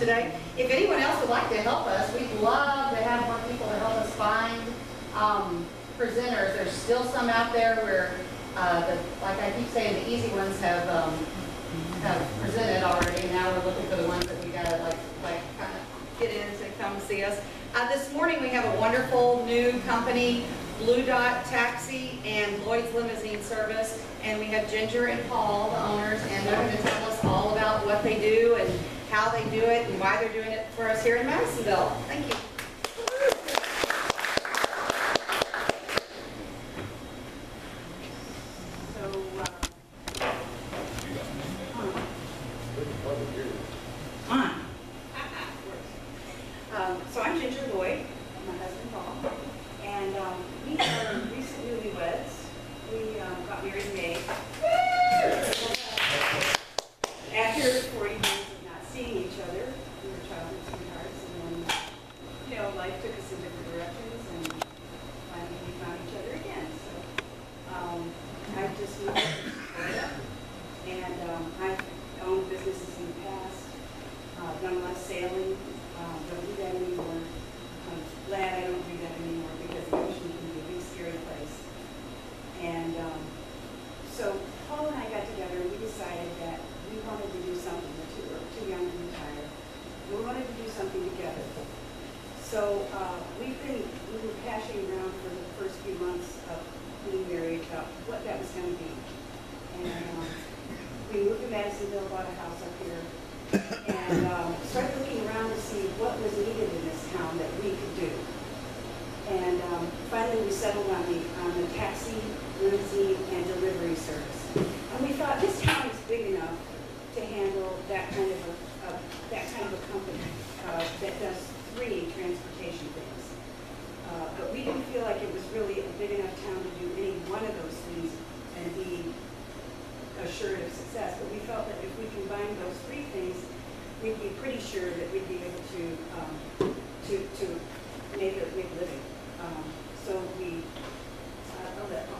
today. If anyone else would like to help us, we'd love to have more people to help us find presenters. There's still some out there where, like I keep saying, the easy ones have presented already, and now we're looking for the ones that we gotta like kind of get in to come see us. This morning we have a wonderful new company, Blue Dot Taxi and Lloyd's Limousine Service, and we have Jinger and Paul, the owners, and they're going to tell us all about what they do and how they do it and why they're doing it for us here in Madisonville. Thank you. So I'm Ginger Lloyd, my husband Paul, and we are recent newlyweds. We got married in May. After 40 years of not seeing each other, we were childhood sweethearts, and then, you know, life took us in different directions, and finally we found each other again. So I've just moved to Florida, and I've owned businesses in the past, done less sailing. Don't do that anymore. I'm glad I don't do that anymore because the ocean can be a big scary place. And so Paul and I got together and we decided that we wanted to do something. The two were too young to retire. We wanted to do something together. So we were hashing around for the first few months of being married about what that was going to be. And we moved to Madisonville, bought a house up here, and started looking around to see what was needed in this town that we could do. And finally we settled on the taxi, limousine, and delivery service. And we thought this town is big enough to handle that kind of a company that does 3 transportation things. But we didn't feel like it was really a big enough town to do any one of those things and be assured of success. But we felt that if we combined those 3 things, we'd be pretty sure that we'd be able to make a living. So I'll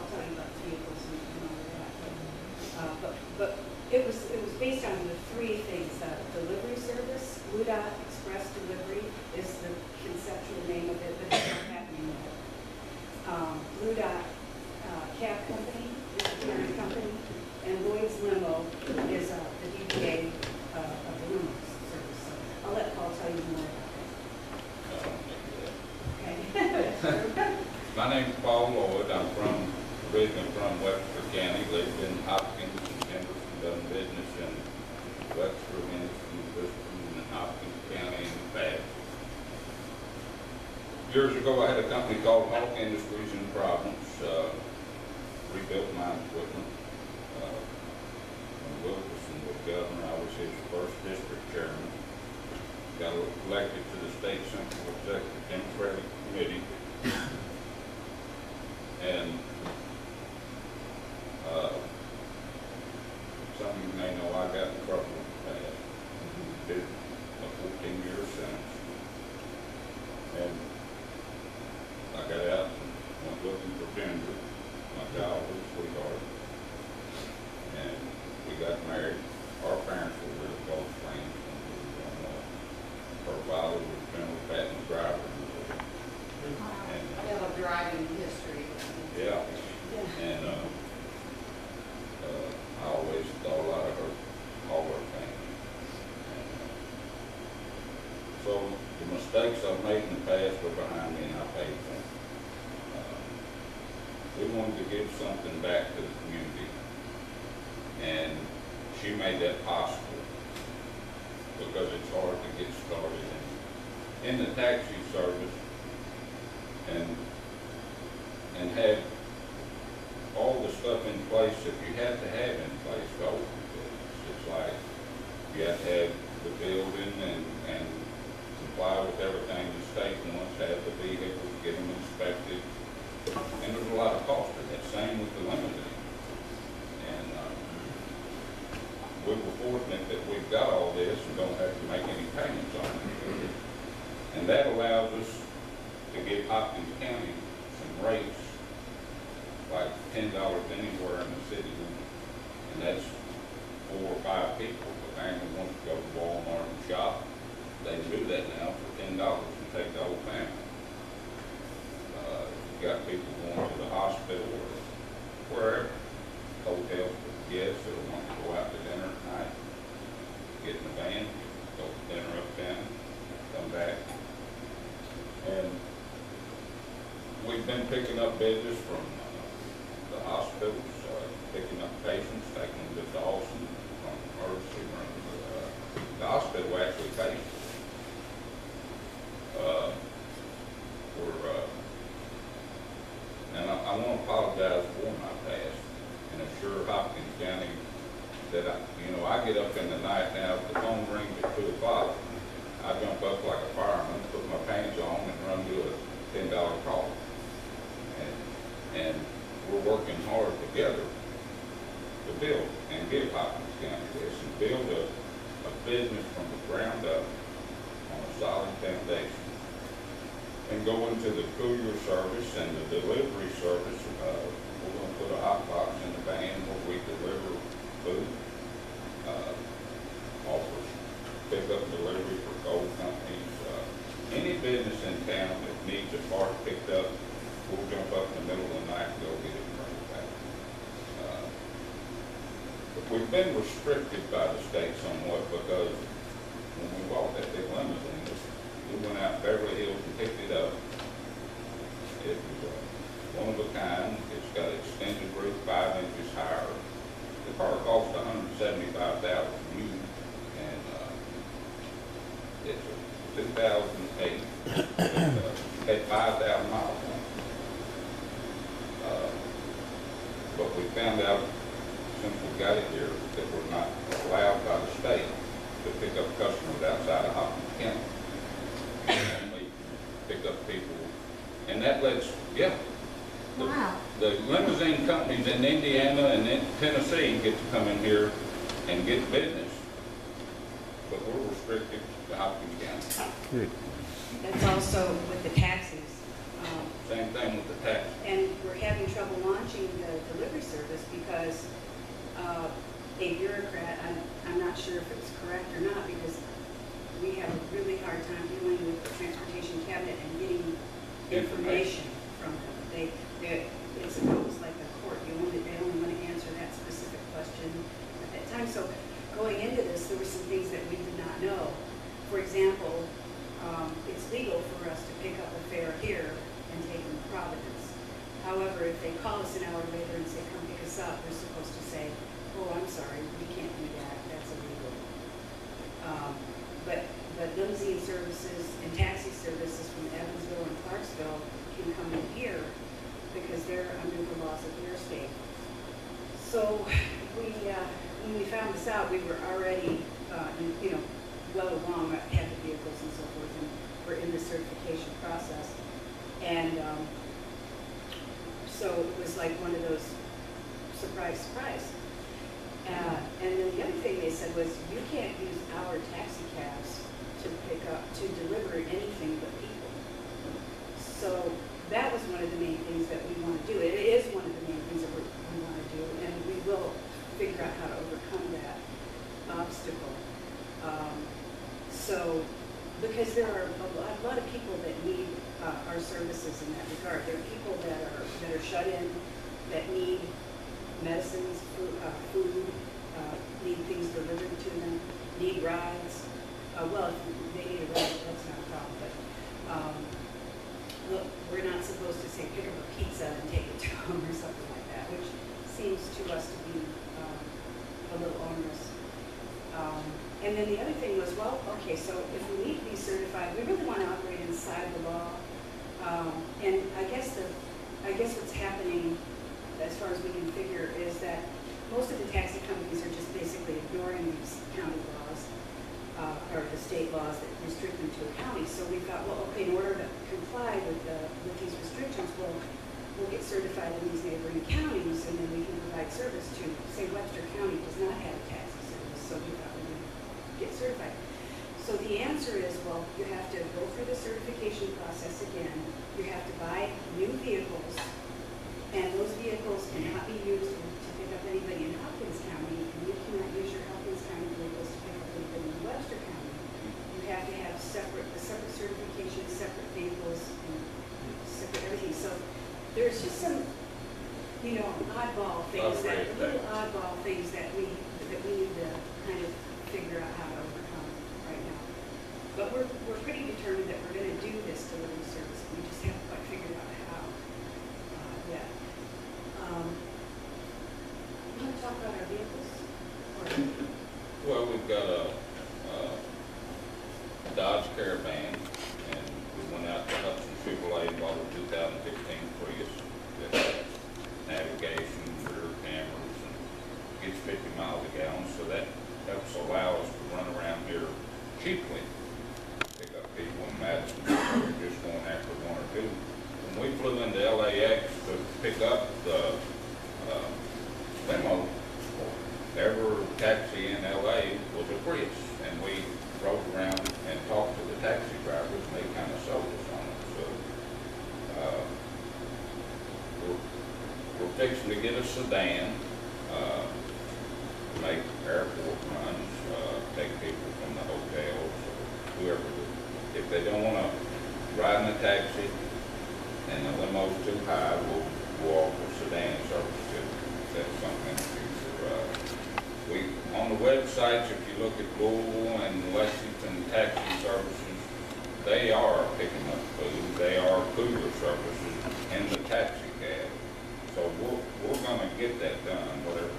tell you about the vehicles and all of that. But it was based on the 3 things. Delivery service, Blue Dot Express Delivery is the conceptual name of it, but it's not happening yet. Blue Dot Cab Company is the parent company, and Lloyd's Limo is the DBA of the Limo service. So I'll let Paul tell you more about that. Okay. My name's Paul Lloyd. I'm originally from Webster County, lived in Hopkins and Henderson, done business in Webster, Henderson, Western, and Hopkins County in the past. Years ago, I had a company called Hawk Industries in Providence, rebuilt mine equipment. When Wilkerson was governor, I was his first district chairman. Got elected to the State Central Executive Democratic Committee. And some of you may know I got in trouble did a 14-year sentence. And I got out and went looking for Ginger, my childhood sweetheart. And we got married. Our parents were really close friends. Her father was General Patton driver. And, I have a driving history. yeah. And I always thought a lot of all her family. And, so the mistakes I've made in the past were behind me, and I paid them. We wanted to give something back to the community, and she made that possible because it's hard to get started in the taxi service and have all the stuff in place that you have to have in place to open the business. It's like you have to have the building and comply with everything the state wants, have the vehicles, get them inspected, and there's a lot of cost to that. Same with the limousine. And we were fortunate that we've got all this and don't have to make any payments on it. And that allows us to give Hopkins County some rates, like $10 anywhere in the city limit. And that's 4 or 5 people. The family wants to go to Walmart and shop. they can do that now for $10 and take the whole family. You got people going to the hospital or wherever, hotels with guests that want to go out to dinner at night, get in the van, go to dinner uptown, come back. And we've been picking up business from the hospitals, picking up patients, taking them to Dawson, from emergency rooms. The hospital actually pays. And I want to apologize for my past and assure Hopkins County that I get up in the night now, if the phone rings at 2 o'clock, I jump up like a fireman, put my pants on and run to a $10 call. And we're working hard together to build and give Hopkins County this and build a business from the ground up on a solid foundation. And go into the courier service and the delivery service. We're going to put a hot box in the van where we deliver food. Offers pickup delivery for coal companies. Any business in town that needs a part picked up, we'll jump up in the middle of the night and go get it and bring it back. But we've been restricted by the state somewhat because when we bought that big limousine, we went out Beverly Hills and picked it up. It was one of a kind. It's got extended roof 5 inches higher. The car cost $175,000 new, and it's a 2008. Had 5,000 miles on it. But we found out since we got it here that we're not allowed by the state to pick up customers outside of Hopkins County. Only pick up people, and that lets, Wow. the limousine companies in Indiana and in Tennessee get to come in here and get business, but we're restricted to Hopkins County. Good. That's also with the taxis. Same thing with the tax. And we're having trouble launching the delivery service because a bureaucrat, I'm not sure if it's correct or not, because we have a really hard time dealing with the transportation cabinet and getting information from them. It's almost like a court. They only want to answer that specific question at that time. So going into this, there were some things that we did not know. For example, it's legal for us to pick up a fare here and take them to Providence. However, if they call us an hour later and say, come pick us up, we're supposed to say, oh, I'm sorry, we can't do that. That's illegal. But limousine services and taxi services from Evansville and Clarksville can come in here because they're under the laws of their state. So when we found this out, we were already, well along, had the vehicles and so forth, and we're in the certification process. And so it was like one of those surprise. And then the other thing they said was, you can't use our taxi cabs to deliver anything but people. So that was one of the main things that we want to do. It is one of the main things that we want to do, and we will figure out how to overcome that obstacle. So, because there are a lot of people that need our services in that regard. There are people that are shut in, that need medicines, food, need things delivered to them, need rides. Well, if they need a ride, that's not a problem. But look, we're not supposed to say pick up a pizza and take it to them or something like that, which seems to us to be a little onerous. And then the other thing was, well, okay, so if we need to be certified, we really want to operate inside the law. And I guess what's happening, as far as we can figure, is that most of the taxi companies are just basically ignoring these county laws, or the state laws that restrict them to a county. So we thought, well, okay, in order to comply with these restrictions, we'll get certified in these neighboring counties, and then we can provide service to, say, Webster County does not have a taxi service, so we thought we would get certified. So the answer is, well, you have to go through the certification process again. You have to buy new vehicles, and those vehicles cannot be used to pick up anybody in Hopkins County, and you cannot use your Hopkins County vehicles to pick up anybody in Webster County. You have to have there's just some, you know, oddball things little oddball things that we need to kind of figure out how to overcome right now. But we're pretty determined that we're going to do this delivery service. We just haven't quite figured out how yet. You want to talk about our vehicles? Well, we've got a Dodge Caravan, and we went out to Hudson Chevrolet and bought a 2015 Prius that has navigation, rear cameras, and gets 50 miles a gallon, so that helps allow us to run around here cheaply, pick up people in Madison, we're just going after one or two. When we flew into LAX to pick up the Limo, every taxi in LA was a Prius, and we drove around and talked to the taxi drivers, and they kind of sold us on it. So we're fixing to get a sedan, make airport runs, take people from the hotels, or whoever. If they don't want to ride in a taxi and the limo's too high, we'll offer sedan service too. That's something in the future. On the websites, if you look at Louisville and Lexington taxi services, they are picking up food. They are cooler services in the taxi cab. So we're going to get that done, whatever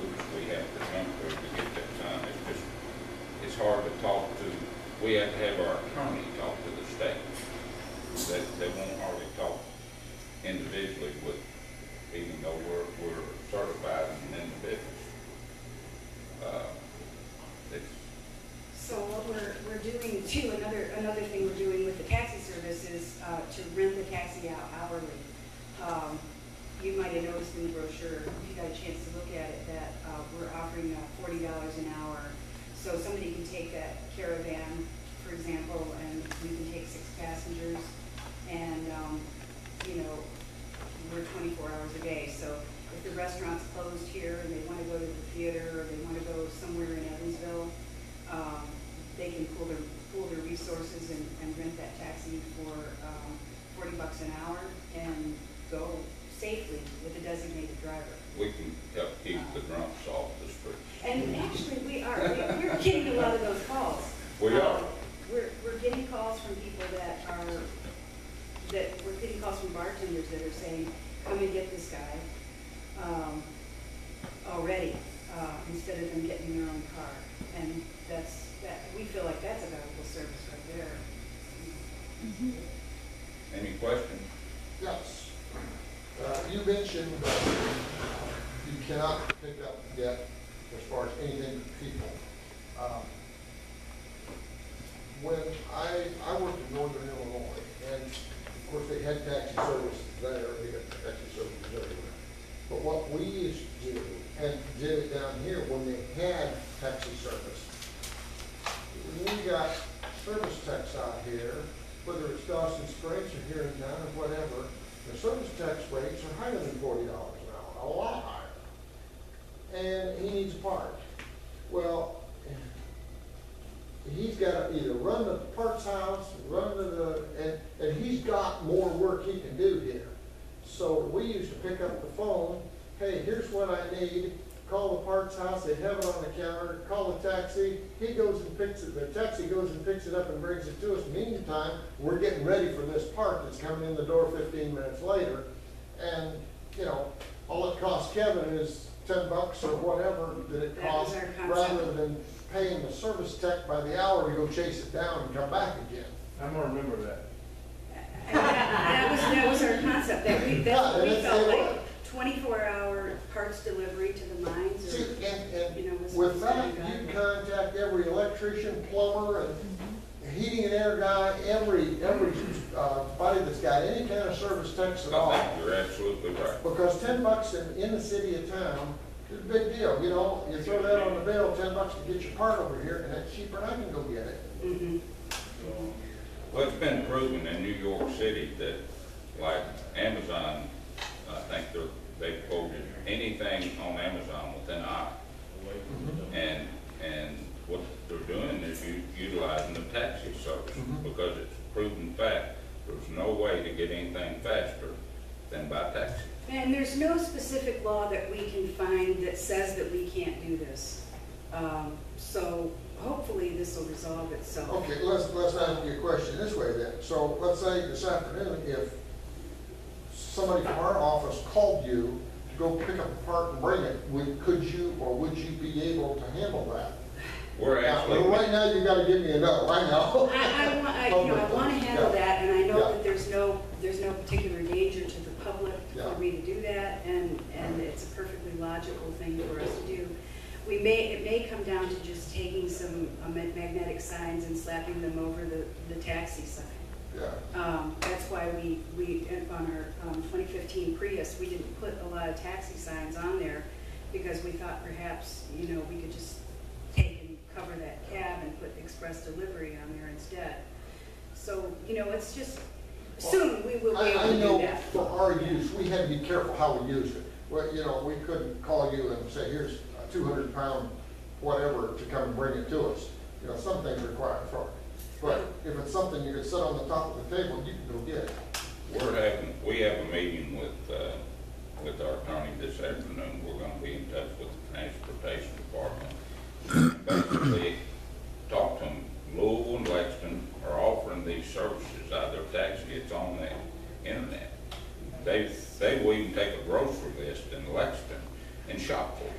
hoops we have to jump through to get that done. It's hard to talk to. We have to have our attorney talk to the state. They won't hardly talk individually with, even though we're certified and in the business. So what we're doing too, another thing we're doing with the taxi service is to rent the taxi out hourly. You might have noticed in the brochure, if you got a chance to look at it, that we're offering $40 an hour. So somebody can take that Caravan, for example, and we can take 6 passengers, and you know, we're 24 hours a day. So if the restaurant's closed here and they want to go to the theater, or they want to go somewhere in Evansville, they can pool their resources and rent that taxi for $40 an hour and go safely with a designated driver. We can help keep the drunks off the street. And actually, we are. We're getting a lot of those calls. We are. We're getting calls from people we're getting calls from bartenders that are saying, "Come and get this guy," already, instead of them getting their own car. And we feel like that's a valuable service right there. Mm-hmm. Any questions? Yes. You mentioned you cannot pick up debt as far as anything with people. When I worked in Northern Illinois, and of course they had taxi services there, they got taxi services everywhere. But what we used to do, and did it down here when they had taxi service, we got service techs out here, whether it's Dawson Springs or here in town or whatever. The service tax rates are higher than $40 an hour, a lot higher. And he needs a part. Well, he's got to either run the parts house, run to and he's got more work he can do here. So we used to pick up the phone, hey, here's what I need, call the parts house, they have it on the counter, call the taxi, he goes and picks it, the taxi goes and picks it up and brings it to us. Meantime, we're getting ready for this part that's coming in the door 15 minutes later. And, you know, all it costs Kevin is $10 or whatever that it costs, rather than paying the service tech by the hour to go chase it down and come back again. I'm gonna remember that. That was our concept. That's what we felt like. What? 24-hour parts delivery to the mines. See, and you know, with that, you contact every electrician, plumber, and heating and air guy, every body that's got any kind of service techs at all. I think you're absolutely right. Because $10 in the city of town is a big deal. You know, you throw that on the bill, $10 to get your part over here, and that's cheaper than I can go get it. Mm-hmm. Well, it's been proven in New York City that, like Amazon, I think they quoted anything on Amazon within an hour. And what they're doing is utilizing the taxi service because it's a proven fact. There's no way to get anything faster than by taxi. And there's no specific law that we can find that says that we can't do this. So hopefully this will resolve itself. Okay, let's ask you a question this way then. So let's say this afternoon, if somebody from our office called you to go pick up a part and bring it, could you or would you be able to handle that? We're actually. Right now, you gotta give me a no, I know. I want to handle that, and I know Yeah. that there's no particular danger to the public Yeah. for me to do that, and it's a perfectly logical thing for us to do. It may come down to just taking some magnetic signs and slapping them over the taxi sign. Yeah. That's why we on our 2015 Prius, we didn't put a lot of taxi signs on there, because we thought perhaps, we could just take and cover that cab and put express delivery on there instead. So, it's just, soon we will be able to do that. For our use, we had to be careful how we used it. Well, we couldn't call you and say, here's a 200-pound whatever to come and bring it to us. Some things require authority. But if it's something you could sit on the top of the table, you can go get it. We have a meeting with our attorney this afternoon. We're gonna be in touch with the transportation department. Basically, talk to them. Louisville and Lexington are offering these services out of their taxi. It's on the internet. They will even take a grocery list in Lexington and shop for you.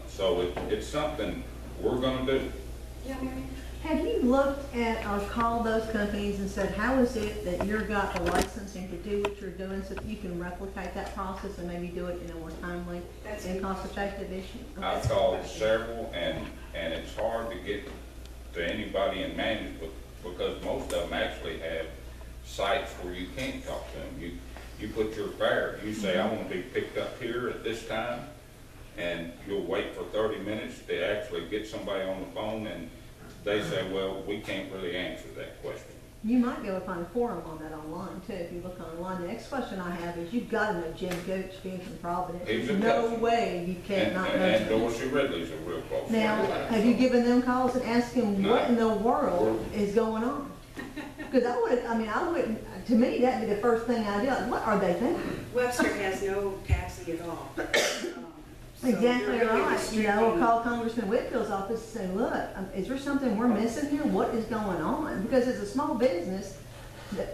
So it's something we're gonna do. Yeah, Mary? Have you looked at or called those companies and said, how is it that you've got the licensing to do what you're doing so that you can replicate that process and maybe do it in a more timely and cost-effective issue? I've called several, and it's hard to get to anybody in management because most of them actually have sites where you can't talk to them. You put your fare, you say, I want to be picked up here at this time, and you'll wait for 30 minutes to actually get somebody on the phone, and they say, well, we can't really answer that question. You might be able to find a forum on that online too, if you look online. The next question I have is, you've got to know Jim Gooch being from Providence. He's a No cousin. way you can't not know And Jim. Dorsey Ridley's a real close Now, friend. have you given them calls and asked them No. what in the world is going on? Because I wouldn't, to me, that'd be the first thing I do. Like, what are they thinking? Webster has no taxi at all. So Exactly they're really right. Or restricting- call Congressman Whitfield's office and say, look, is there something we're missing here? What is going on? Because as a small business,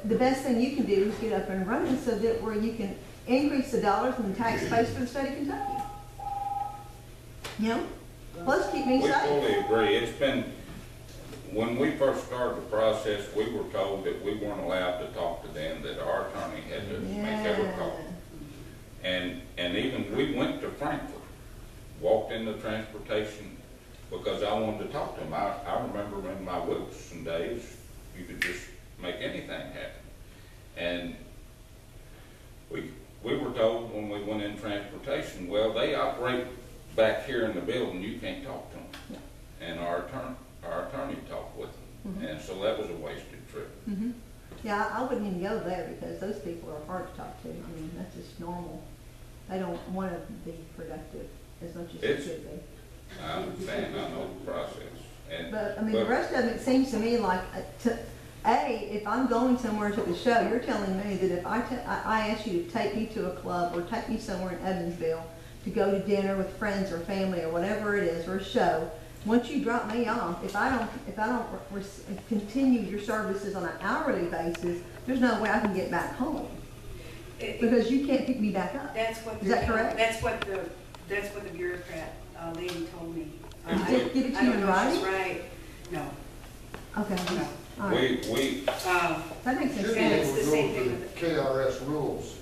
the best thing you can do is get up and running so that where you can increase the dollars and the tax base for the state of Kentucky. Plus keep me We safe. fully agree. It's been, when we first started the process, we were told that we weren't allowed to talk to them, that our attorney had to make every call. And even we went to Frankfurt, walked into transportation because I wanted to talk to them. I remember in my Wilson days, you could just make anything happen. And we were told when we went in transportation, well, they operate back here in the building, you can't talk to them. Yeah. And our attorney talked with them. And so that was a wasted trip. Yeah, I wouldn't even go there because those people are hard to talk to. I mean, that's just normal. They don't want to be productive as much as they should be. I understand, I know the process. But, the rest of it seems to me like, if I'm going somewhere to the show, you're telling me that if I ask you to take me to a club or take me somewhere in Evansville to go to dinner with friends or family or whatever it is, or a show, once you drop me off, if I don't continue your services on an hourly basis, there's no way I can get back home. Because you can't pick me back up. Is that correct? That's what the bureaucrat lady told me. Did it give it to I you don't in know if she's writing? right. No. Okay. No. All right. That makes sense. Should be And able it's to the go same for thing the with KRS rules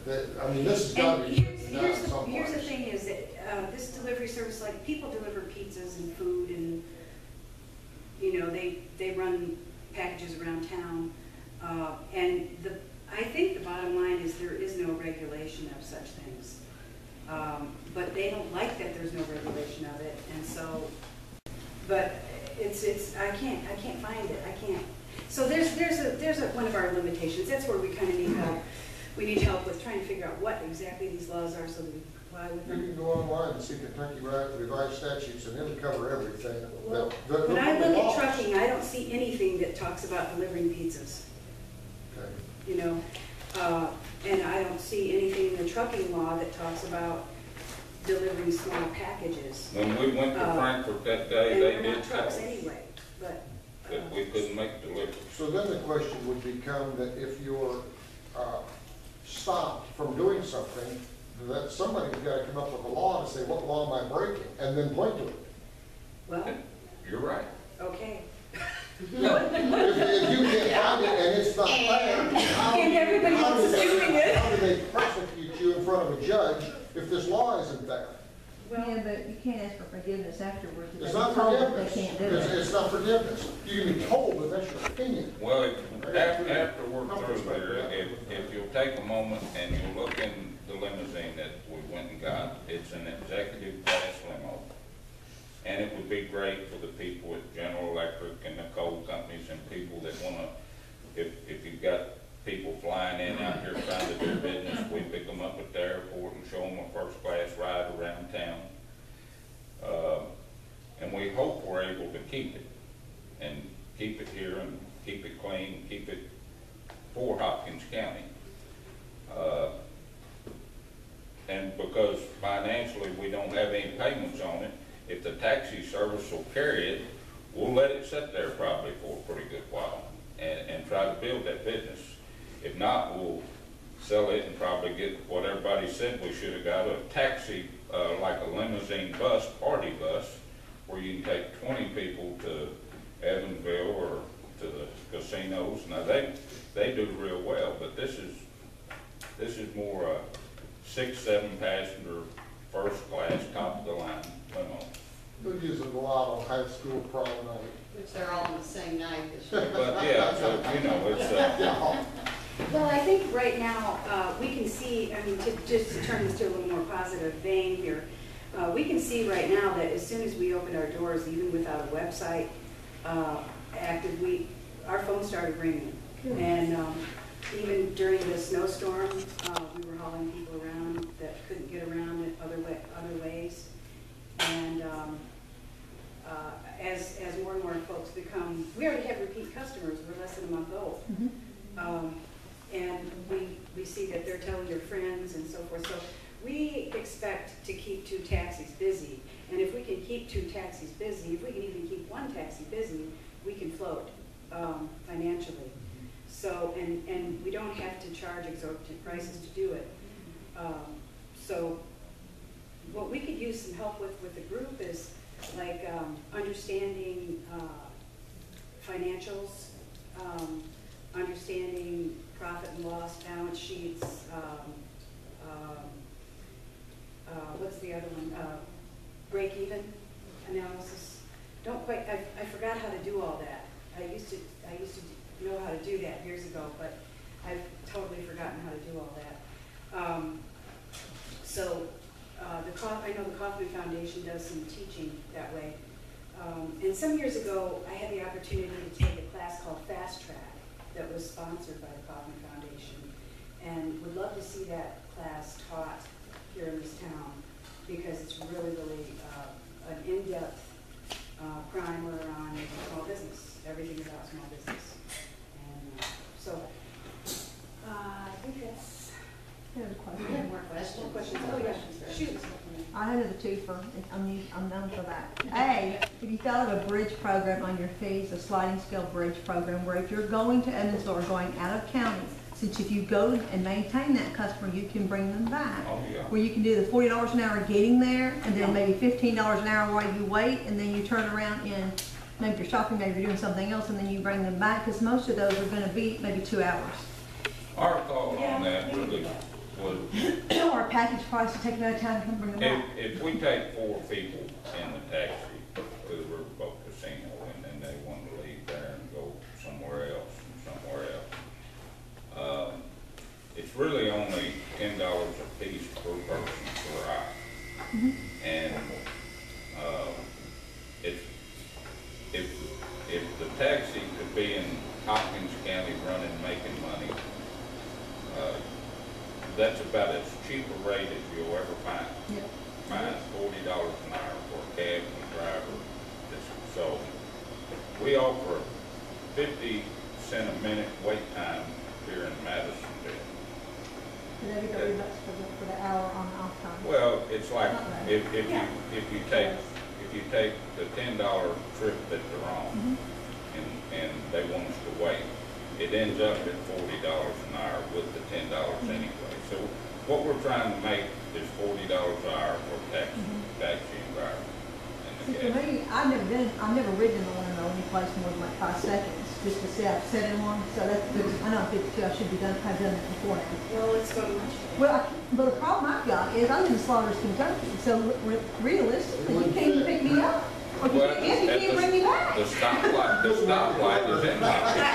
this has got to And be here's done at some the place. thing is that this delivery service, like people deliver pizzas and food and, they run packages around town. And I think the bottom line is there is no regulation of such things. But they don't like that there's no regulation of it. And so, but I can't find it. I can't. So there's one of our limitations. That's where we kind of need help. We need help with trying to figure out what exactly these laws are so that we comply with You them. can go online and see Kentucky Revised Statutes, and it'll cover everything. Well, when I look at trucking, I don't see anything that talks about delivering pizzas. Okay. you know? And I don't see anything in the trucking law that talks about delivering small packages. When we went to Frankfurt that day, And they they're did not tell trucks us anyway, but. that we couldn't make deliveries. So then the question would become that if you're stopped from doing something, that somebody's got to come up with a law to say, what law am I breaking? And then point to it. Well, You're right. okay. If you can't find it and it's not there, And everybody else is doing it. how do they prosecute you in front of a judge if this law isn't there? Yeah, but you can't ask for forgiveness afterwards. If It's they're not told that forgiveness. They can't do It's it. it's not forgiveness. You can be told, but that's your opinion. Well, after we're through there, if you'll take a moment and you'll look in the limousine that we went and got, it's an executive class limo. And it would be great for the people at General Electric and the coal companies and people that wanna, if you've got people flying in out here trying to do business, we pick them up at the airport and show them a first class ride around town. And we hope we're able to keep it and keep it here and keep it clean, keep it for Hopkins County. And because financially we don't have any payments on it, if the taxi service will carry it, we'll let it sit there probably for a pretty good while and try to build that business. If not, we'll sell it and probably get what everybody said we should have got, a taxi, like a limousine bus, party bus, where you can take 20 people to Evansville or to the casinos. Now they do real well, but this is more a 6-7 passenger, first class, top of the line limo. We're using a lot on high school prom night. Which they're all on the same night this year. But yeah, so you know, it's Well, I think right now, we can see, I mean, just to turn this to a little more positive vein here, we can see right now that as soon as we opened our doors, even without a website active, our phone started ringing. And even during the snowstorm, we were hauling people around that couldn't get around it other ways. And as more and more folks become, we already have repeat customers, we're less than a month old. And we see that they're telling their friends and so forth. So we expect to keep 2 taxis busy. And if we can keep 2 taxis busy, if we can even keep 1 taxi busy, we can float financially. So, and we don't have to charge exorbitant prices to do it. So what we could use some help with the group is like understanding financials, understanding profit and loss balance sheets, what's the other one? Break-even analysis. Don't quite, I forgot how to do all that. I used to know how to do that years ago, but I've totally forgotten how to do all that. I know the Kaufman Foundation does some teaching that way. And some years ago, I had the opportunity to take a class called Fast Track that was sponsored by the Kaufman Foundation, and would love to see that class taught here in this town, because it's really an in-depth primer on small business, everything about small business. And so I think that's. I have a question. We have more questions. Questions? Oh, yeah. Shoot. I have a twofer. I'm done for that. A, if you thought of a bridge program on your fees, a sliding scale bridge program, where if you're going to Evansville or going out of county, since if you go and maintain that customer, you can bring them back. Oh, yeah. Where you can do the $40 an hour getting there, and then maybe $15 an hour while you wait, and then you turn around and maybe you're shopping, maybe you're doing something else, and then you bring them back, because most of those are going to be maybe 2 hours. our thought on that really was, Or a package price to take them out of town and come bring them back. if we take 4 people in the taxi to the Riverboat Casino, and then they want to leave there and go somewhere else, it's really only $10 a piece per person per ride. And if the taxi could be in Hopkins County running, making money, that's about as cheap a rate as you'll ever find. Yep. Find $40 an hour for a cab and driver. So we offer 50 cent a minute wait time here in Madisonville. And then $30 for the hour on off time. Well, it's like, Not bad. if you take the $10 trip that they're on, and they want us to wait, it ends up at $40 an hour with the $10 anyway. So what we're trying to make is $40 an hour for taxi environment. See, for me, I've never ridden in the limo any place more than like 5 seconds, just to say I've sat in one, so that's good. I know I'm 52, I should have done that before now. Well, it's so much. Well, but the problem I've got is I live in Slaughters, Kentucky, so realistically, you can't even pick me up. Or you can't bring me back. The stoplight is in my.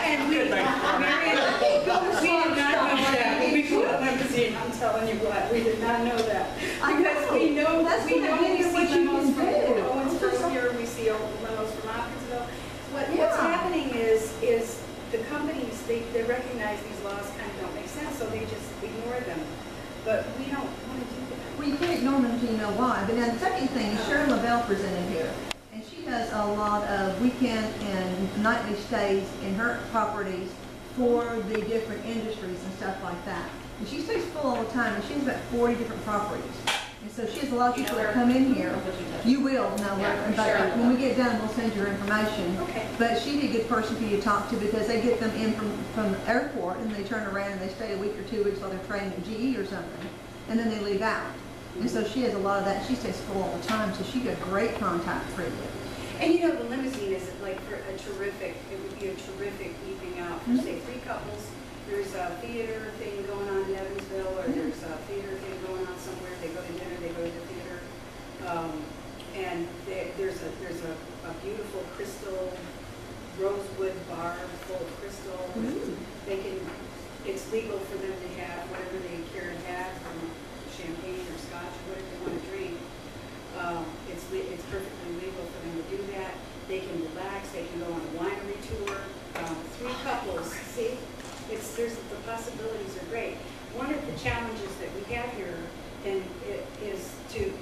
And we did not know that when we put up limousine, I'm telling you what, we did not know that. Because we know, That's we what I know mean, we see what you limos can from do. Owensboro here, we see limos from Hopkinsville. What's Yeah. happening is the companies, they recognize these laws kind of don't make sense, so they just ignore them. But we don't want to do that. Well, you can't ignore them until you know why. But now the second thing is Sharon Lavelle presented here. And she does a lot of weekend and nightly stays in her properties for the different industries and stuff like that. And she stays full all the time, and she has about 40 different properties. And so she has a lot of people that come in here. You will know her, but when we get done, we'll send you her information. Okay. But she'd be a good person for you to talk to because they get them in from the airport and they turn around and they stay a week or 2 weeks while they're training at GE or something, and then they leave out. And so she has a lot of that. She stays full all the time, so she got great contact for you. And you know, the limousine is like for a terrific, it would be a terrific evening out for say 3 couples. There's a theater thing going on in Evansville, or there's a theater thing going on somewhere. They go to dinner, they go to the theater. And there's a beautiful crystal rosewood bar full of crystal. They can, it's legal for them to have whatever they care to have, from champagne or scotch or whatever they want to drink. It's perfectly legal for them to do that. They can relax. They can go on a winery tour. 3 couples. See, the possibilities are great. One of the challenges that we have here, and is to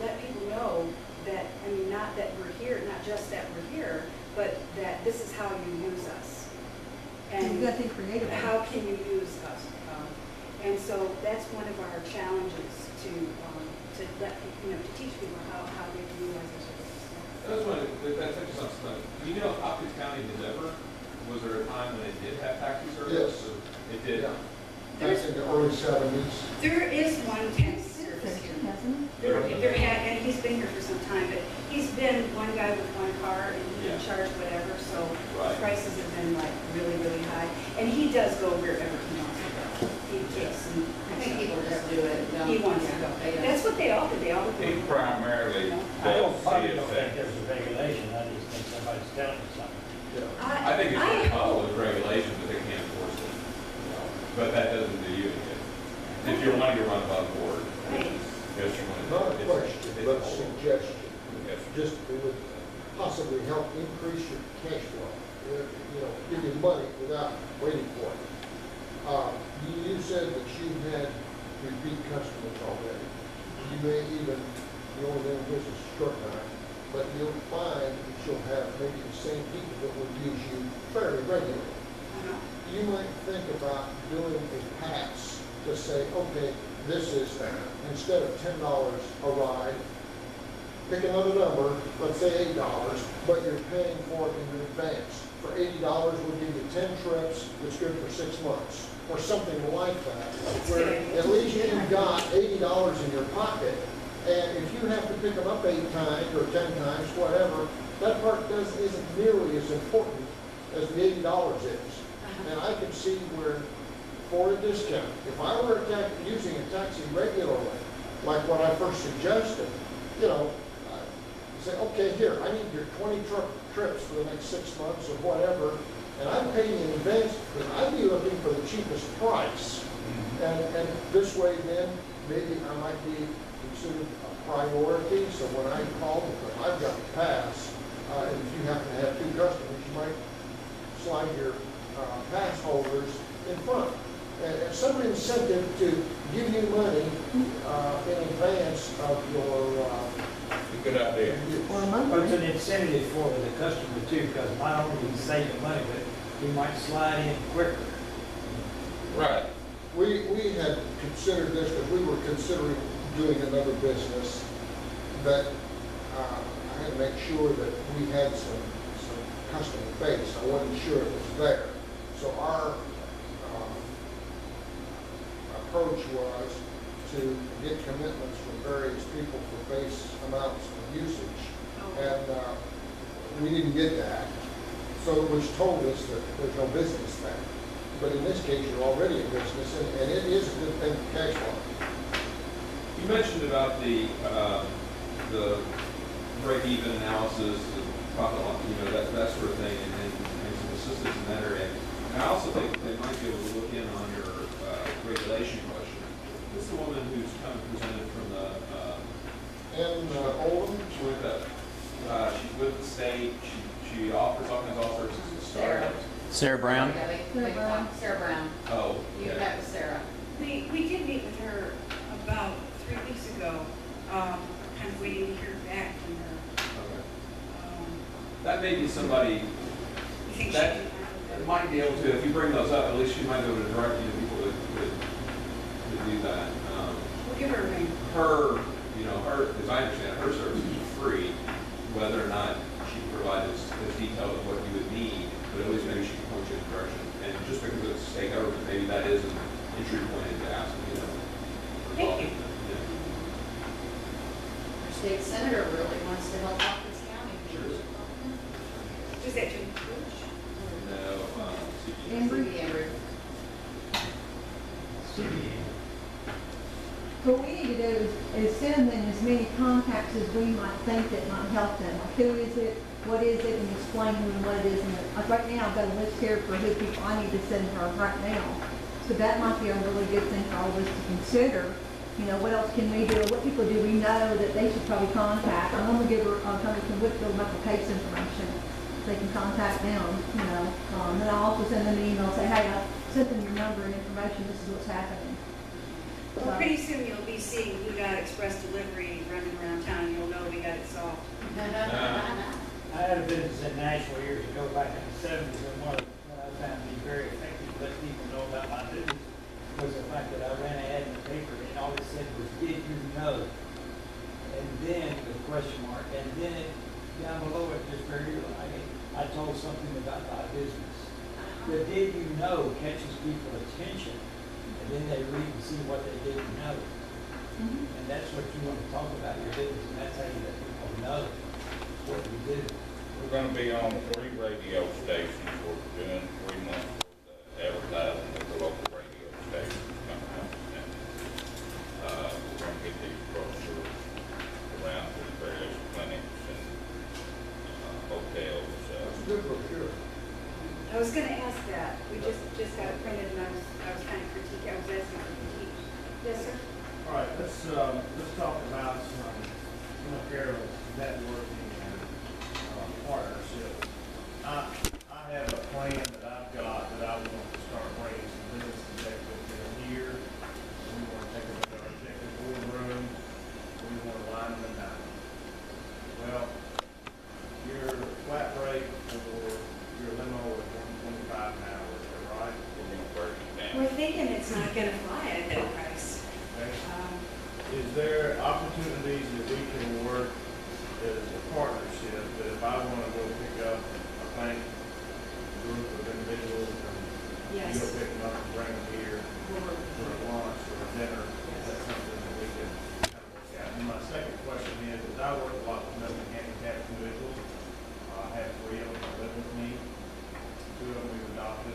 let people know that, I mean, not that we're here, not just that we're here, but that this is how you use us. And you got to think creative. How can you use us? And so that's one of our challenges to let people, to teach people how they can utilize our services. That's interesting. Do you know if Hopkins County has ever, was there a time when it did have taxi service? Yes. Or it did? Yeah. Back in the early 70s. There is one taxi service here. There had, and he's been here for some time, but he's been one guy with one car, and he can charge whatever, so prices have been like really, really high. And he does go wherever he wants to go. He takes some. I think people just do it. He wants to go. That's what they all do. They all do. He primarily I don't does think CSA. there's a regulation, I just think somebody's telling us something. I think it's going to follow those regulations, but they can't enforce it. But that doesn't do you any good. If you're wanting to run above board, yes, you want to. Not a question, but a suggestion. Yes. Just, it would possibly help increase your cash flow. Give you money without waiting for it. You said that you had repeat customers already. You may even, the only thing this is short time, but you'll find that you'll have maybe the same people that will use you fairly regularly. You might think about doing a pass to say, okay, this is, instead of $10 a ride, pick another number, let's say $8, but you're paying for it in advance. For $80, we'll give you 10 trips, that's good for 6 months, or something like that, where at least you've got $80 in your pocket, and if you have to pick them up 8 times or 10 times, whatever, that part isn't nearly as important as the $80 is. And I can see where, for a discount, if I were using a taxi regularly, like what I first suggested, say, okay, here, I need your 20 trips for the next 6 months or whatever, and I'm paying in advance because I'd be looking for the cheapest price. And this way then, maybe I might be considered a priority, so when I call, because I've got to pass, and if you happen to have 2 customers, you might slide your pass holders in front. And some incentive to give you money in advance of your Good idea. Or a But month. it's an incentive for the customer too, because not only do you save the money, but you might slide in quicker Right. We had considered this, because we were considering doing another business, that I had to make sure that we had some customer base. I wasn't sure it was there. So our approach was to get commitments from various people for base amounts of usage. And we didn't get that. So it was told us that there's no business there. But in this case, you're already in business, and it is a good thing for cash flow. You mentioned about the break-even analysis, the profit, that sort of thing, and some assistance in that area. And I also think they might be able to look in on your regulation question. This is the woman who's kind of presented from the Oldham? she's with the state. She offers all kinds of services to startups. Sarah Brown? Yeah, they call her Sarah Brown. Oh, You okay. met with Sarah. We did meet with her about 3 weeks ago, kind of waiting to hear back from her. Okay. That may be somebody You think that she can might be able to, if you bring those up, at least she might be able to direct you to people that could do that. We'll give her a ring. Her, as I understand it, her service is free, whether or not she provides as detailed of what you would need, but at least maybe she can point you in the direction. And just because it's state government, maybe that is an entry point into asking, Thank you. Our state senator really wants to help Hopkins County. Sure. Is that Jim Cooch? No, Amber? Amber. What we need to do is send them as many contacts as we might think that might help them. Like, who is it, what is it, and explain to them what it is. And like right now, I've got a list here for who people I need to send her right now. So that might be a really good thing for all of us to consider. What else can we do? What people do we know that they should probably contact? I'm going to give her Tony from Whitfield Medical case information. They can contact them, and then I'll also send them an email, say, hey, I sent them your number and information, this is what's happening. Well, pretty soon you'll be seeing We Got Express Delivery running around town. You'll know we got it solved. I had a business in Nashville years ago, back in the '70s, and what I found to be very effective to let people know about my business was the fact that I ran an ad in the paper, and all it said was, did you know? And then, the question mark, and then down below it, just very, I told something about my business. The did you know catches people's attention, and then they read and see what they didn't know. And that's what you want to talk about your business, and that's how you let people know what you do. We're gonna be on 3 radio stations. We're doing 3 months worth of advertising with the local radio stations coming up. And, we're gonna get these brochures around to the various clinics and hotels. That's a good brochure. I was going to ask that. We just got it printed, and I was kind of critiquing. I was asking for critique. Yes, sir. All right, let's talk about some of Carol's networking and partnerships. I have a plan that I've got that I want to start bringing some business executives in here. We want to take a look at our executive boardroom. We want to line them down. Well, your flat rate for your limo is $125 an hour, is that right? We're thinking it's not going to fly at that price. Okay. Is there opportunities that we can work as a partnership, that if I want to go pick up a bank group of individuals and Yes. you'll pick them up and bring them here for a lunch or a dinner, is that something that we can kind of work out? And my second question is I work a lot with mentally handicapped individuals. I have 3 of them that live with me. 2 of them we've adopted.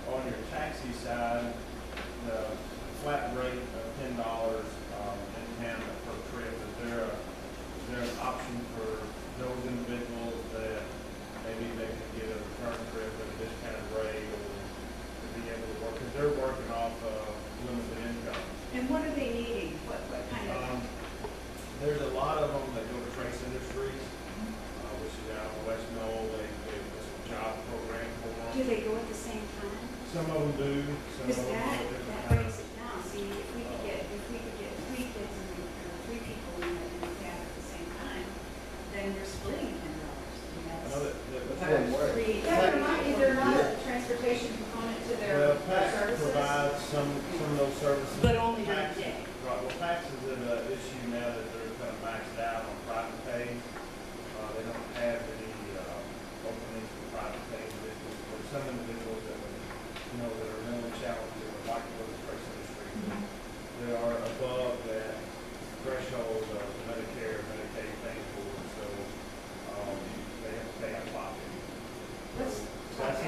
On your taxi side, the flat rate of $10 in town per trip, is there an option for those individuals that maybe they can get a return trip at a discounted rate or to be able to work, because they're working off of limited income. And what are they needing? What kind of? There's a lot of them that go to Trace Industries, which is out of West Knoll. It's a job program for them. Do they go at the same time? Some of them do, some of Because them that go different breaks times. it down. See, if we could get 3 kids in the, or 3 people in the cab at the same time, then we're splitting $10. I know that That's one way. Yeah, they're not a transportation some individuals that, that are really challenged in the micro express industry. They are above that threshold of Medicare, Medicaid paying for, so, they have to pay out of pocket. So that's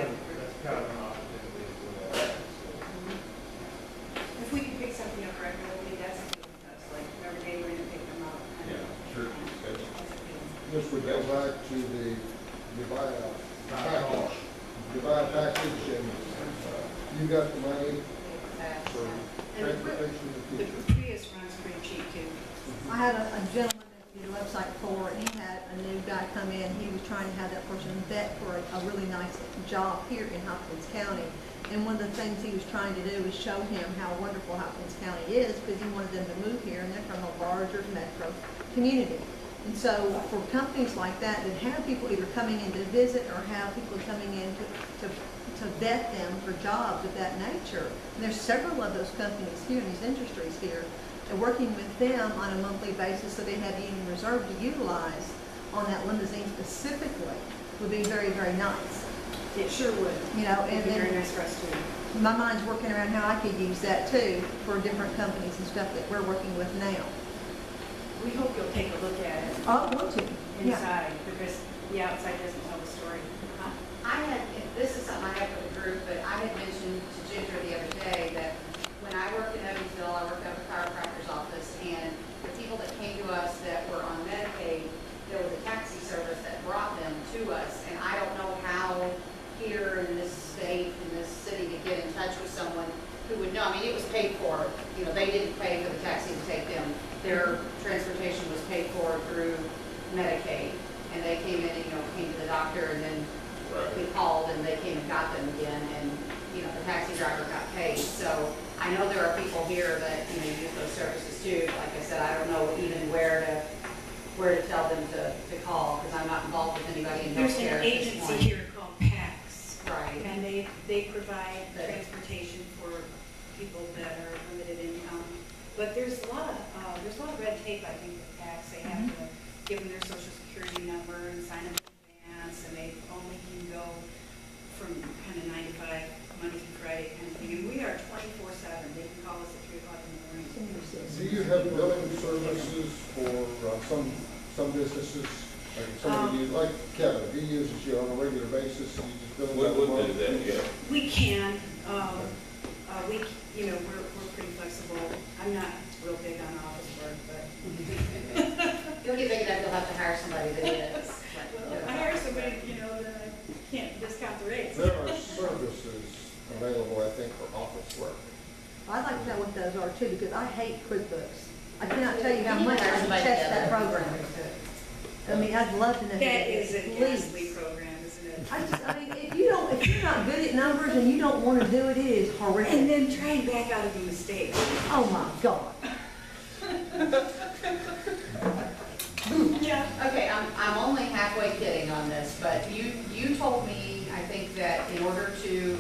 kind of an opportunity as well. So, If we could pick something up regularly, that's a good with us, like every day we're gonna pick them up. Yeah, sure. This would go back to you buy a package. You buy a package and you got the money for transportation in the The future. Prius runs pretty cheap too. I had a gentleman that did a website for, and he had a new guy come in. He was trying to have that person vet for a really nice job here in Hopkins County. And one of the things he was trying to do was show him how wonderful Hopkins County is, because he wanted them to move here, and they're from a larger metro community. And so for companies like that have people either coming in to visit or have people coming in to vet them for jobs of that nature. And there's several of those companies here in these industries here, and working with them on a monthly basis so they have union reserve to utilize on that limousine specifically would be very, very nice. It sure would. You know, and It'd be very then nice for us too. my mind's working around how I could use that too for different companies and stuff that we're working with now. We hope you'll take a look at it I want to. Yeah. inside, because the outside doesn't tell the story. This is something I have for the group, but I had mentioned to Ginger the other day that when I worked in Evansville, I worked at the chiropractor's office, and the people that came to us that were on Medicaid, there was a taxi service that brought them to us, and I don't know how here in this state, in this city, to get in touch with someone who would know. I mean, it was paid for. They didn't pay for the taxi to take them. Their transportation was paid for through Medicaid, and they came in and, came to the doctor, and then we called, and they came and got them again, and, the taxi driver got paid. So I know there are people here that, use those services too. Like I said, I don't know even where to tell them to call, because I'm not involved with anybody in There's healthcare an at this agency point. here called PACS. Right. And they provide transportation for people that are limited income. But there's a lot of red tape, I think, with PACS. They have to give them their social security number and sign up in advance, and they only can go from kind of 9 to 5, Monday through Friday kind of thing. And we are 24/7. They can call us at 3 o'clock in the morning. Do you have billing services for some businesses? Like somebody like Kevin, he uses you on a regular basis, and you just bill him out We'll do that, yeah. We can. We're pretty flexible. I'm not real big on office work, but You'll get big enough, you'll have to hire somebody that is. I hire somebody, that I can't discount the rates. There are services available, I think, for office work. I'd like to know what those are too, because I hate QuickBooks. I cannot tell you how much I detest that program. I mean, I'd love to know. That is a Please. ghastly program, isn't it? if you're not good at numbers and you don't want to do it, it is horrific. And then try and back out of a mistake. Oh my God. Yeah. Okay, I'm only halfway kidding on this, but you told me, I think, that in order to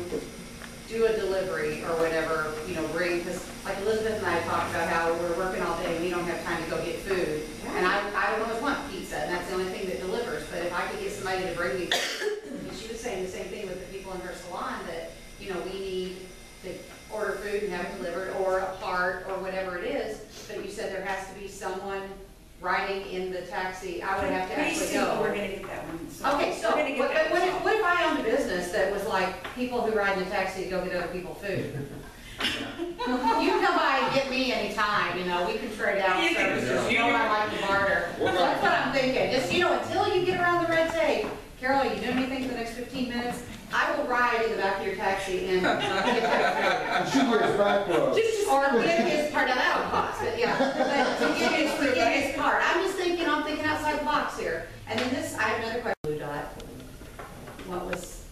do a delivery or whatever, bring, because like Elizabeth and I talked about how we're working all day and we don't have time to go get food. And I don't always want pizza, and that's the only thing that delivers. But if I could get somebody to bring me food, and she was saying the same thing with the people in her salon, that, we need to order food and have it delivered, or a part, or whatever it is. But you said there has to be someone riding in the taxi. I would have to Pretty actually soon go. we're gonna get that one. Okay, so we're gonna get that what one. if I owned a business that was like people who ride in a taxi to go get other people food? You can come by and get me anytime, we can trade out You can- services, I like to barter. So that's what I'm thinking, just, until you get around the red tape, Carol, you doing anything for the next 15 minutes? I will ride in the back of your taxi and get that And she gets back row. food. Or get his part, now that would cost, but yeah, but to get his part. I'm thinking outside the box here. And then this, I have another question. Blue dot. What was?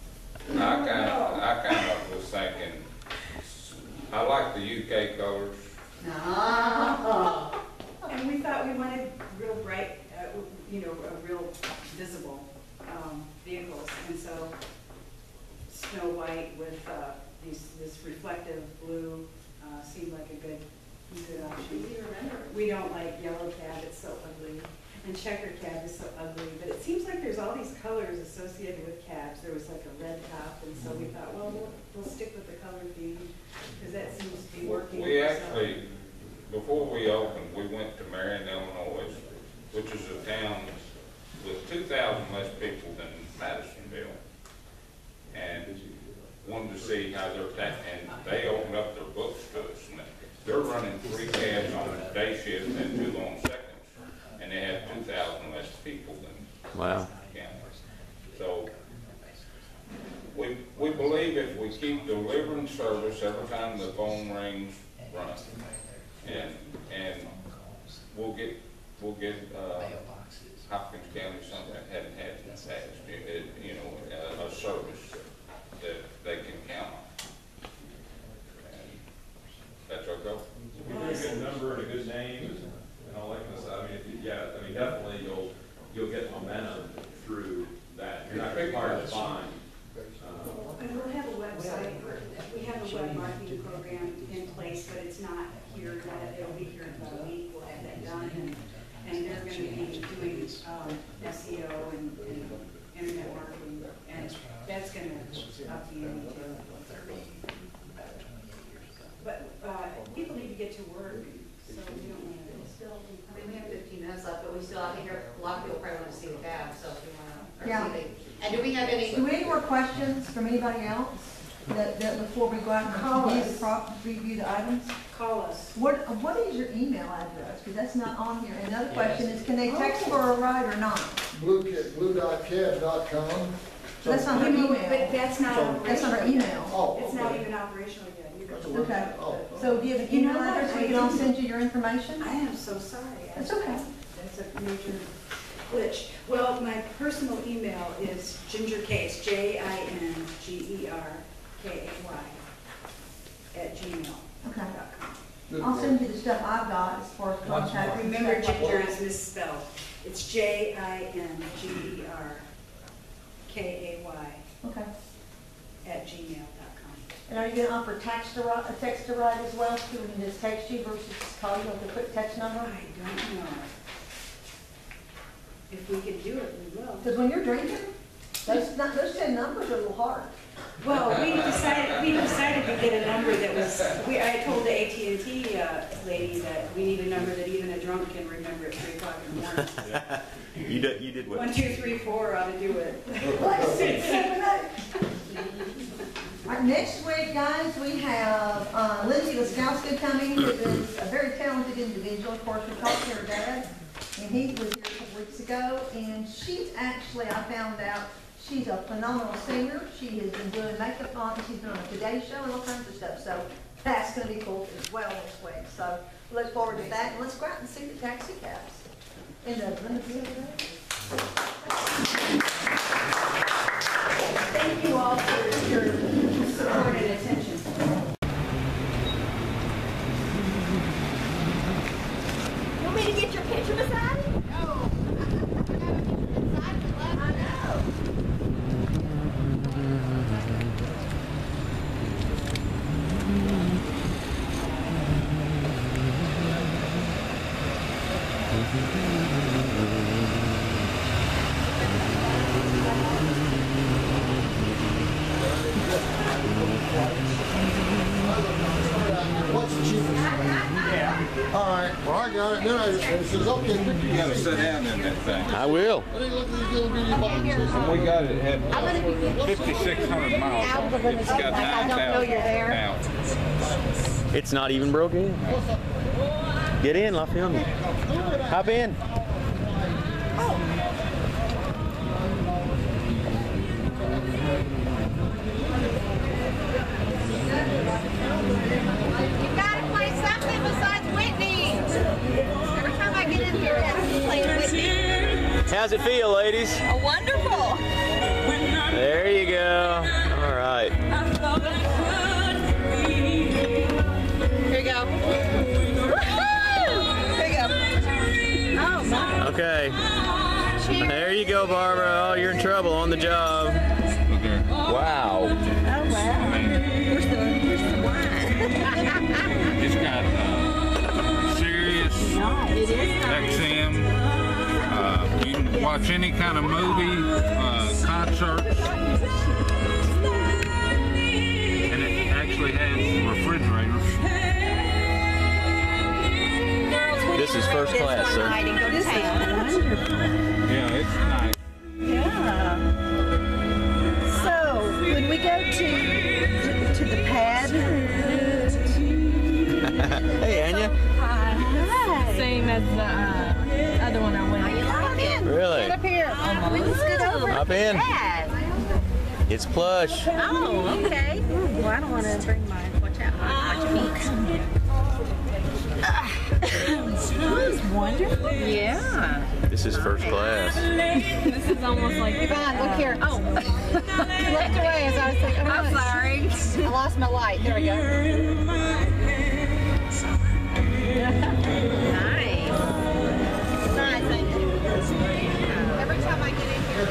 I kind of was thinking, I like the UK colors. No. And we thought we wanted real bright, real visible vehicles. And so Snow White with this reflective blue seemed like a good option. Easy to remember. We don't like yellow cab, it's so ugly. And checker cab is so ugly. But it seems like there's all these colors associated with cabs. There was like a red top and so we thought, well, we'll stick with the color theme, because that seems to be working. We actually, before we opened, we went to Marion, Illinois, which is a town with 2,000 less people than Madisonville, and wanted to see how and they opened up their books to us. And they're running 3 cabs on a day shift and 2 on seconds, and they have 2,000 less people than Wow. So we believe if we keep delivering service every time the phone rings, run, and we'll get Hopkins County something that hadn't had in the past, a service that they can count on. And that's our goal. If you get a good number and a good name and all that kind of stuff, I mean, definitely you'll get momentum through that. You're not going to be hard to find. And we'll have a website, we have a web marketing program in place, but it's not here yet. It'll be here in about a week. We'll have that done, and they're going to be doing SEO and internet marketing, and that's going to up the ante too. But people need to get to work, so we don't want to still. I mean, we have 15 minutes left, but we still, I think a lot of people probably want to see the cab, so if we want to, Yeah. And do we have any? Do we have any more questions from anybody else that before we go out and review the items? Call us. What is your email address? Because that's not on here. Another question is, can they text for a ride or not? blue.cab.com. That's not her email. But that's not operational. That's not her email. Oh, It's not even operational yet either. Okay. Oh. So do you have an email address we can all send you your information? I am so sorry. That's okay. That's a major glitch. Well, my personal email is gingercase, @gmail.com. Okay. I'll send you the stuff I've got as far as contact. Remember, Jinger is misspelled. It's JINGERKAY Okay. @gmail.com. And are you going to offer a text to ride as well, so we can just text you versus call you with a quick text number? I don't know. If we could do it, we will. Because when you're drinking, those 10 numbers are a little hard. Well, we decided to get a number that was, I told the AT&T lady that we need a number that even a drunk can remember at 3 o'clock in the morning. You did what? 1, 2, 3, 4 ought to do it. Let's see, 7, 8. All right, next week, guys, we have Lindsay Laskowski coming, who is a very talented individual. Of course, we talked to her dad, and he was here a couple weeks ago, and she's actually, I found out, she's a phenomenal singer. She has been doing makeup on, she's been on a Today Show and all kinds of stuff, so that's going to be cool as well this week. So look forward to that, and let's go out and see the taxi cabs. Thank you all for your support and attention. You want me to get your picture beside it? No. I know. What's the cheapest? Yeah. All right, well, I got it. Then I says, okay, You gotta sit down in that thing. I will. Let me look at these little bitty boxes. And we got it at 5,600 miles on it. It's got 9,000 now. It's not even broke in. Get in, La Film. Hop in. You gotta play something besides Whitney. Every time I get in here, I have to play Whitney. How's it feel, ladies? Oh, wonderful. There you go. All right. Here you go. Woohoo! Here you go. Oh, my. Okay. There you go, Barbara. Oh, you're in trouble on the job. Wow. Oh, wow. Where's the wine? It's got Sirius XM. You can watch any kind of movie, concerts. to the pad. Hey, Anya. Hi. Same as the other one I went. How you like it? Really? Get up here. We can scoot over. Hop in. Pad. It's plush. Oh, okay. Well, I don't want to bring my, watch out, watch your feet. That was wonderful. Yeah. This is first class. This is almost like. Yvonne, look here. Oh. You looked away as I was thinking, oh, I'm sorry. I lost my light. There we go. Nice. Nice, thank you. Every time I get in here,